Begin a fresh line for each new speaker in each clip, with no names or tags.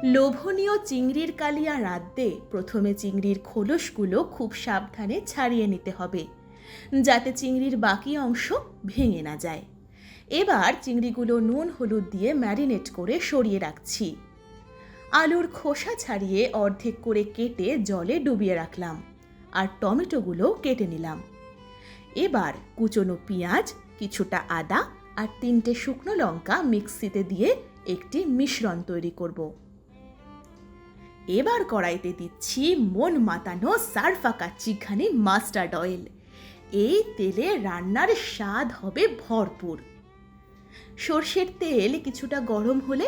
লোভনীয় চিংড়ির কালিয়া রাঁধতে প্রথমে চিংড়ির খোলসগুলো খুব সাবধানে ছাড়িয়ে নিতে হবে, যাতে চিংড়ির বাকি অংশ ভেঙে না যায়। এবার চিংড়িগুলো নুন হলুদ দিয়ে ম্যারিনেট করে সরিয়ে রাখছি। আলুর খোসা ছাড়িয়ে অর্ধেক করে কেটে জলে ডুবিয়ে রাখলাম, আর টমেটোগুলো কেটে নিলাম। এবার কুচনো পেঁয়াজ, কিছুটা আদা আর 3টে শুকনো লঙ্কা মিক্সিতে দিয়ে একটি মিশ্রণ তৈরি করব। এবার কড়াইতে দিচ্ছি মন মাতানো সারফা কাচ্চিঘানি মাস্টার্ড অয়েল। এই তেলে রান্নার স্বাদ হবে ভরপুর। সর্ষের তেল কিছুটা গরম হলে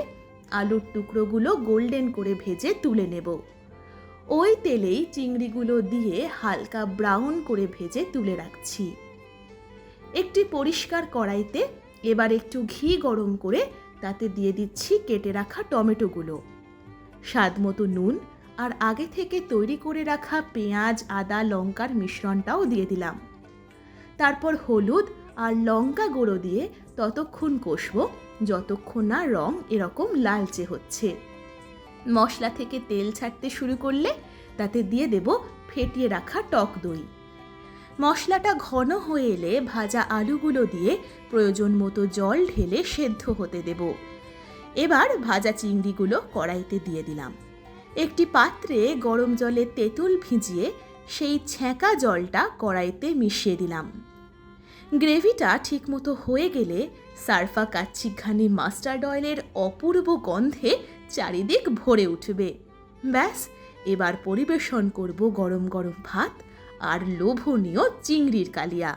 আলুর টুকরোগুলো গোল্ডেন করে ভেজে তুলে নেব। ওই তেলেই চিংড়িগুলো দিয়ে হালকা ব্রাউন করে ভেজে তুলে রাখছি। একটি পরিষ্কার কড়াইতে এবার একটু ঘি গরম করে তাতে দিয়ে দিচ্ছি কেটে রাখা টমেটোগুলো, স্বাদ মতো নুন আর আগে থেকে তৈরি করে রাখা পেঁয়াজ আদা লঙ্কার মিশ্রণটাও দিয়ে দিলাম। তারপর হলুদ আর লঙ্কা গুঁড়ো দিয়ে ততক্ষণ কষবো যতক্ষণ না রং এরকম লালচে হচ্ছে। মশলা থেকে তেল ছাড়তে শুরু করলে তাতে দিয়ে দেব ফেটিয়ে রাখা টক দই। মশলাটা ঘন হয়ে এলে ভাজা আলুগুলো দিয়ে প্রয়োজন মতো জল ঢেলে সেদ্ধ হতে দেব। এবার ভাজা চিংড়িগুলো কড়াইতে দিয়ে দিলাম। একটি পাত্রে গরম জলে তেঁতুল ভিজিয়ে সেই ছ্যাঁকা জলটা কড়াইতে মিশিয়ে দিলাম। গ্রেভিটা ঠিকমতো হয়ে গেলে সারফা কাচ্চিঘানি মাস্টার্ড অয়েলের অপূর্ব গন্ধে চারিদিক ভরে উঠবে। ব্যাস, এবার পরিবেশন করব গরম গরম ভাত আর লোভনীয় চিংড়ির কালিয়া।